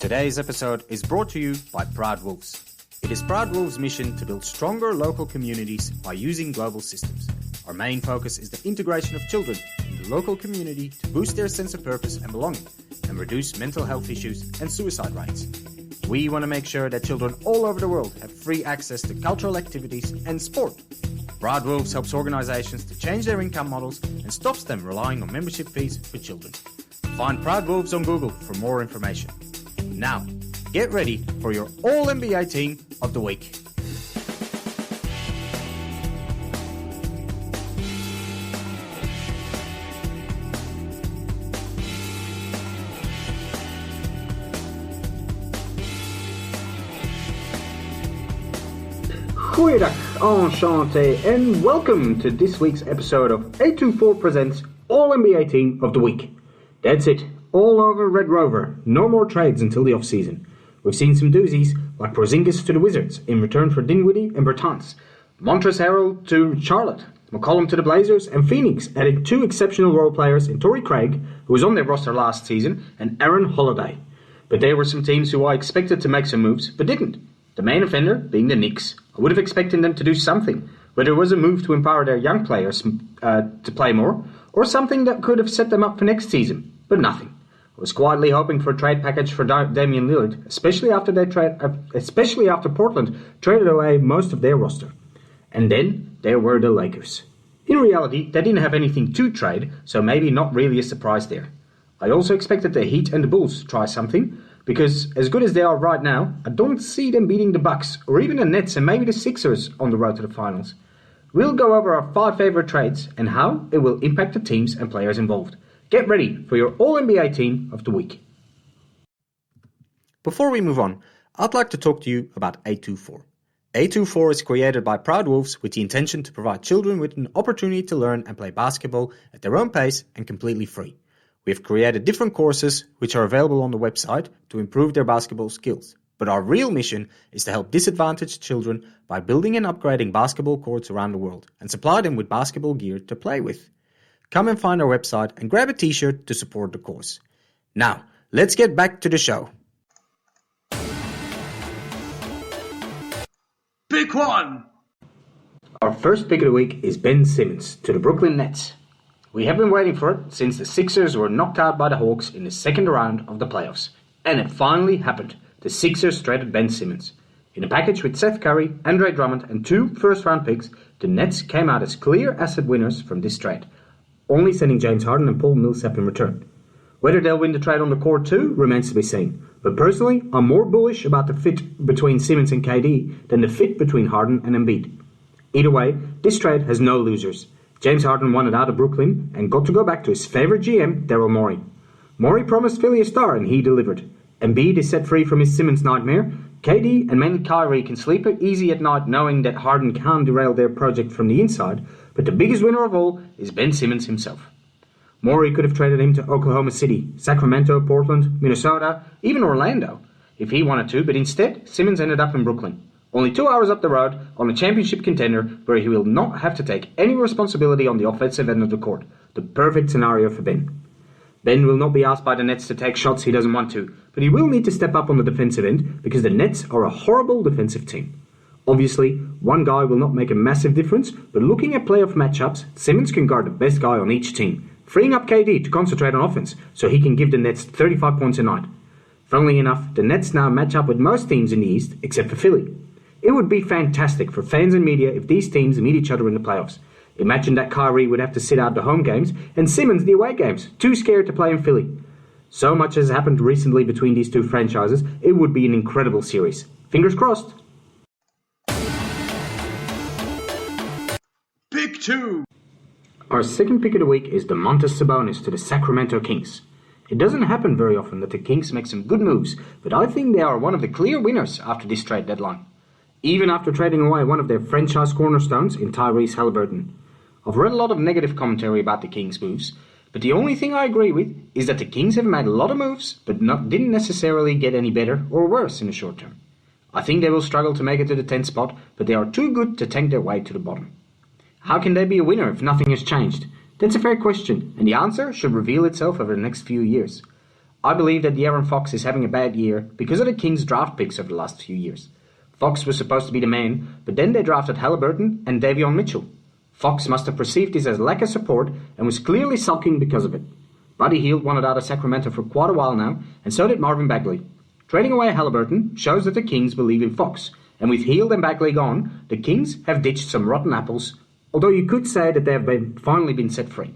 Today's episode is brought to you by Proud Wolves. It is Proud Wolves' mission to build stronger local communities by using global systems. Our main focus is the integration of children in the local community to boost their sense of purpose and belonging and reduce mental health issues and suicide rates. We want to make sure that children all over the world have free access to cultural activities and sport. Proud Wolves helps organizations to change their income models and stops them relying on membership fees for children. Find Proud Wolves on Google for more information. Now, get ready for your All-NBA Team of the Week. Goeiedag, enchantée, and welcome to this week's episode of 824 Presents All-NBA Team of the Week. That's it, all over Red Rover, no more trades until the offseason. We've seen some doozies, like Porzingis to the Wizards in return for Dinwiddie and Bertans, Montrezl Harrell to Charlotte, McCollum to the Blazers, and Phoenix added two exceptional role players in Torrey Craig, who was on their roster last season, and Aaron Holiday. But there were some teams who I expected to make some moves, but didn't. The main offender being the Knicks. I would have expected them to do something, whether it was a move to empower their young players to play more, or something that could have set them up for next season, but nothing. I was quietly hoping for a trade package for Damian Lillard, especially after Portland traded away most of their roster. And then there were the Lakers. In reality, they didn't have anything to trade, so maybe not really a surprise there. I also expected the Heat and the Bulls to try something, because as good as they are right now, I don't see them beating the Bucks or even the Nets and maybe the Sixers on the road to the finals. We'll go over our 5 favorite trades and how it will impact the teams and players involved. Get ready for your All-NBA Team of the Week. Before we move on, I'd like to talk to you about 824. 824 is created by Proud Wolves with the intention to provide children with an opportunity to learn and play basketball at their own pace and completely free. We have created different courses which are available on the website to improve their basketball skills. But our real mission is to help disadvantaged children by building and upgrading basketball courts around the world and supply them with basketball gear to play with. Come and find our website and grab a t-shirt to support the course. Now, let's get back to the show. Pick one! Our first pick of the week is Ben Simmons to the Brooklyn Nets. We have been waiting for it since the Sixers were knocked out by the Hawks in the second round of the playoffs. And it finally happened. The Sixers traded Ben Simmons. In a package with Seth Curry, Andre Drummond and 2 first-round picks, the Nets came out as clear asset winners from this trade, only sending James Harden and Paul Millsap in return. Whether they'll win the trade on the court too remains to be seen. But personally, I'm more bullish about the fit between Simmons and KD than the fit between Harden and Embiid. Either way, this trade has no losers. James Harden wanted out of Brooklyn and got to go back to his favorite GM, Daryl Morey. Morey promised Philly a star and he delivered. Embiid is set free from his Simmons nightmare. KD and mainly Kyrie can sleep easy at night knowing that Harden can't derail their project from the inside, but the biggest winner of all is Ben Simmons himself. Morey could have traded him to Oklahoma City, Sacramento, Portland, Minnesota, even Orlando, if he wanted to, but instead Simmons ended up in Brooklyn. Only 2 hours up the road on a championship contender where he will not have to take any responsibility on the offensive end of the court. The perfect scenario for Ben. Ben will not be asked by the Nets to take shots he doesn't want to, but he will need to step up on the defensive end because the Nets are a horrible defensive team. Obviously, one guy will not make a massive difference, but looking at playoff matchups, Simmons can guard the best guy on each team, freeing up KD to concentrate on offense so he can give the Nets 35 points a night. Funnily enough, the Nets now match up with most teams in the East except for Philly. It would be fantastic for fans and media if these teams meet each other in the playoffs. Imagine that Kyrie would have to sit out the home games and Simmons the away games, too scared to play in Philly. So much has happened recently between these two franchises, it would be an incredible series. Fingers crossed. Pick 2. Our second pick of the week is Domantas Sabonis to the Sacramento Kings. It doesn't happen very often that the Kings make some good moves, but I think they are one of the clear winners after this trade deadline. Even after trading away one of their franchise cornerstones in Tyrese Haliburton. I've read a lot of negative commentary about the Kings' moves, but the only thing I agree with is that the Kings have made a lot of moves, but didn't necessarily get any better or worse in the short term. I think they will struggle to make it to the 10th spot, but they are too good to tank their way to the bottom. How can they be a winner if nothing has changed? That's a fair question, and the answer should reveal itself over the next few years. I believe that De'Aaron Fox is having a bad year because of the Kings draft picks over the last few years. Fox was supposed to be the man, but then they drafted Halliburton and Davion Mitchell. Fox must have perceived this as lack of support and was clearly sulking because of it. Buddy Hield wanted out of Sacramento for quite a while now, and so did Marvin Bagley. Trading away Halliburton shows that the Kings believe in Fox, and with Hield and Bagley gone, the Kings have ditched some rotten apples, although you could say that they have finally been set free.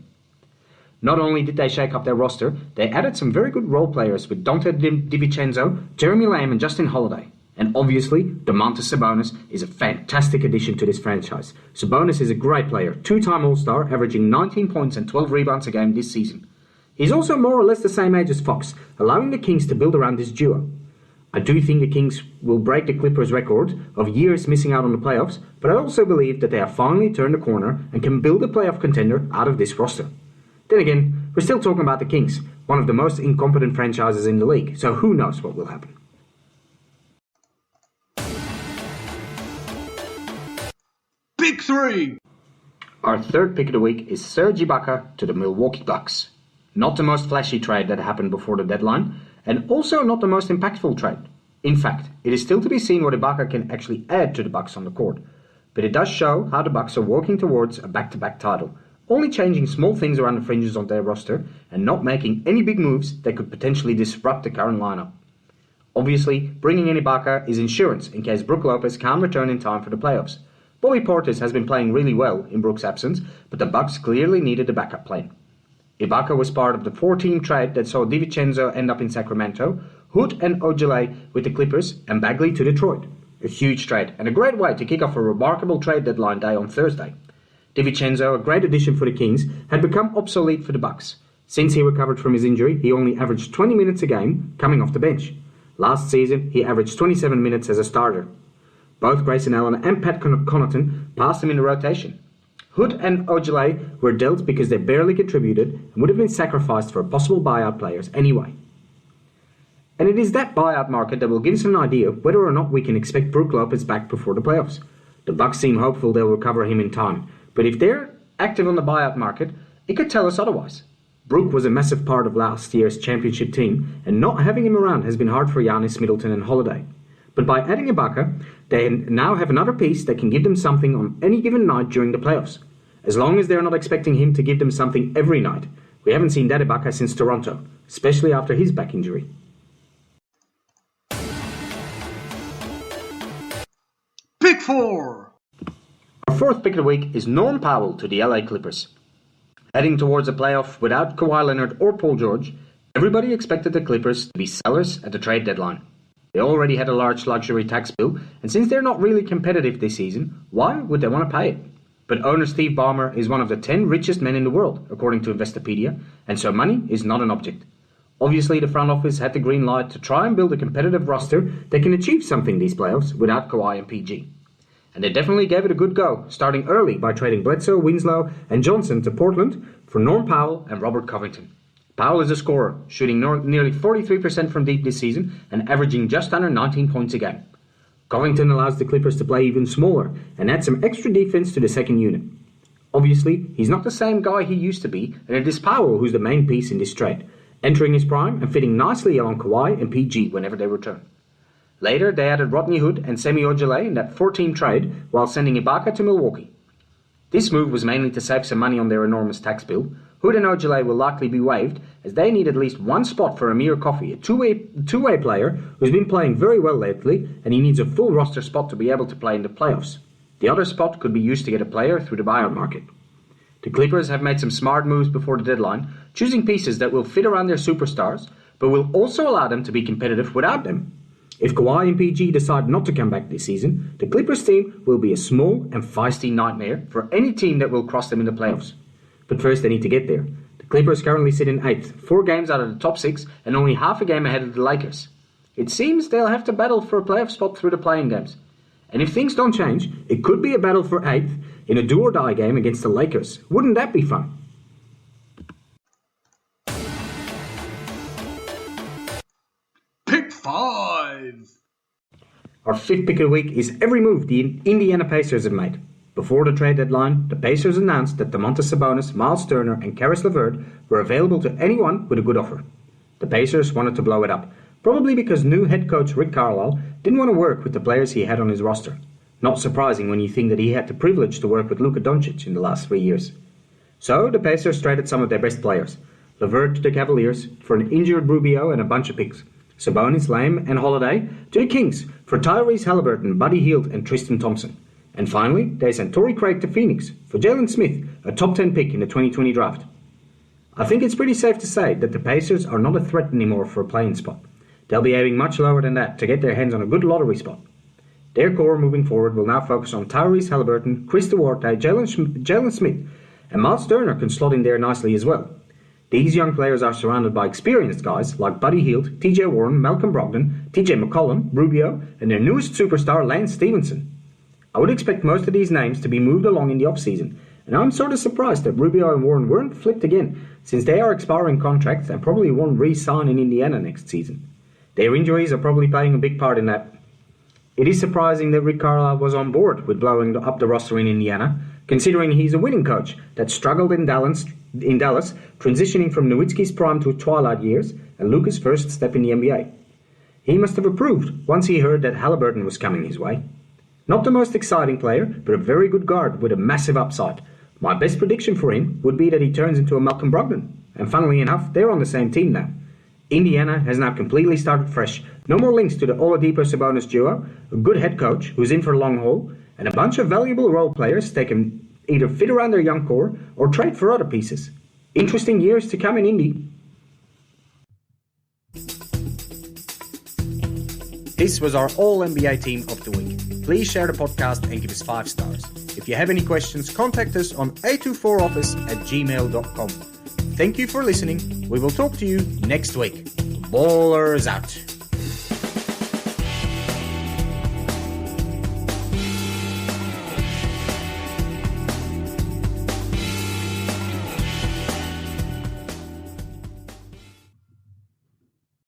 Not only did they shake up their roster, they added some very good role players with Dante DiVincenzo, Jeremy Lamb and Justin Holiday. And obviously, Domantas Sabonis is a fantastic addition to this franchise. Sabonis is a great player, two-time All-Star, averaging 19 points and 12 rebounds a game this season. He's also more or less the same age as Fox, allowing the Kings to build around this duo. I do think the Kings will break the Clippers' record of years missing out on the playoffs, but I also believe that they have finally turned the corner and can build a playoff contender out of this roster. Then again, we're still talking about the Kings, one of the most incompetent franchises in the league, so who knows what will happen. Pick 3! Our third pick of the week is Serge Ibaka to the Milwaukee Bucks. Not the most flashy trade that happened before the deadline, and also not the most impactful trade. In fact, it is still to be seen what Ibaka can actually add to the Bucks on the court. But it does show how the Bucks are working towards a back-to-back title, only changing small things around the fringes of their roster and not making any big moves that could potentially disrupt the current lineup. Obviously, bringing in Ibaka is insurance in case Brook Lopez can't return in time for the playoffs. Bobby Portis has been playing really well in Brook's absence, but the Bucks clearly needed a backup plan. Ibaka was part of the 4-team trade that saw DiVincenzo end up in Sacramento, Hood and Ojale with the Clippers, and Bagley to Detroit. A huge trade and a great way to kick off a remarkable trade deadline day on Thursday. DiVincenzo, a great addition for the Kings, had become obsolete for the Bucks. Since he recovered from his injury, he only averaged 20 minutes a game coming off the bench. Last season, he averaged 27 minutes as a starter. Both Grayson Allen and Pat Connaughton passed him in the rotation. Hood and Ojale were dealt because they barely contributed and would have been sacrificed for possible buyout players anyway. And it is that buyout market that will give us an idea whether or not we can expect Brook Lopez back before the playoffs. The Bucks seem hopeful they'll recover him in time, but if they're active on the buyout market, it could tell us otherwise. Brook was a massive part of last year's championship team, and not having him around has been hard for Giannis, Middleton and Holiday. But by adding Ibaka, they now have another piece that can give them something on any given night during the playoffs. As long as they're not expecting him to give them something every night. We haven't seen that Ibaka since Toronto, especially after his back injury. Pick 4! Our fourth pick of the week is Norm Powell to the LA Clippers. Heading towards a playoff without Kawhi Leonard or Paul George, everybody expected the Clippers to be sellers at the trade deadline. They already had a large luxury tax bill, and since they're not really competitive this season, why would they want to pay it? But owner Steve Ballmer is one of the 10 richest men in the world, according to Investopedia, and so money is not an object. Obviously, the front office had the green light to try and build a competitive roster that can achieve something these playoffs without Kawhi and PG. And they definitely gave it a good go, starting early by trading Bledsoe, Winslow and Johnson to Portland for Norm Powell and Robert Covington. Powell is a scorer, shooting nearly 43% from deep this season and averaging just under 19 points a game. Covington allows the Clippers to play even smaller and adds some extra defense to the second unit. Obviously, he's not the same guy he used to be, and it is Powell who's the main piece in this trade, entering his prime and fitting nicely along Kawhi and PG whenever they return. Later, they added Rodney Hood and Semi Ojeleye in that 4-team trade while sending Ibaka to Milwaukee. This move was mainly to save some money on their enormous tax bill. Hood and Ojeleye will likely be waived as they need at least one spot for Amir Coffey, a two-way player who's been playing very well lately, and he needs a full roster spot to be able to play in the playoffs. The other spot could be used to get a player through the buyout market. The Clippers have made some smart moves before the deadline, choosing pieces that will fit around their superstars, but will also allow them to be competitive without them. If Kawhi and PG decide not to come back this season, the Clippers team will be a small and feisty nightmare for any team that will cross them in the playoffs. But first they need to get there. The Clippers currently sit in 8th, 4 games out of the top 6 and only half a game ahead of the Lakers. It seems they'll have to battle for a playoff spot through the playing games. And if things don't change, it could be a battle for 8th in a do-or-die game against the Lakers. Wouldn't that be fun? Pick 5! Our fifth pick of the week is every move the Indiana Pacers have made. Before the trade deadline, the Pacers announced that Domantas Sabonis, Miles Turner and Caris LeVert were available to anyone with a good offer. The Pacers wanted to blow it up, probably because new head coach Rick Carlisle didn't want to work with the players he had on his roster. Not surprising when you think that he had the privilege to work with Luka Doncic in the last 3 years. So the Pacers traded some of their best players. LeVert to the Cavaliers for an injured Rubio and a bunch of picks. Sabonis, Lamb and Holiday to the Kings for Tyrese Halliburton, Buddy Hield and Tristan Thompson. And finally, they sent Torrey Craig to Phoenix for Jalen Smith, a top 10 pick in the 2020 draft. I think it's pretty safe to say that the Pacers are not a threat anymore for a play-in spot. They'll be aiming much lower than that to get their hands on a good lottery spot. Their core moving forward will now focus on Tyrese Halliburton, Chris Duarte, Jalen Smith, and Miles Turner can slot in there nicely as well. These young players are surrounded by experienced guys like Buddy Hield, TJ Warren, Malcolm Brogdon, TJ McCollum, Rubio, and their newest superstar Lance Stevenson. I would expect most of these names to be moved along in the offseason, and I'm sort of surprised that Rubio and Warren weren't flipped again, since they are expiring contracts and probably won't re-sign in Indiana next season. Their injuries are probably playing a big part in that. It is surprising that Rick Carlisle was on board with blowing up the roster in Indiana, considering he's a winning coach that struggled in Dallas, transitioning from Nowitzki's prime to twilight years and Luka's first step in the NBA. He must have approved once he heard that Halliburton was coming his way. Not the most exciting player, but a very good guard with a massive upside. My best prediction for him would be that he turns into a Malcolm Brogdon. And funnily enough, they're on the same team now. Indiana has now completely started fresh. No more links to the Oladipo-Sabonis duo, a good head coach who's in for the long haul, and a bunch of valuable role players they can either fit around their young core or trade for other pieces. Interesting years to come in Indy. This was our All-NBA Team of the Week. Please share the podcast and give us 5 stars. If you have any questions, contact us on a24office@gmail.com. Thank you for listening. We will talk to you next week. Ballers out.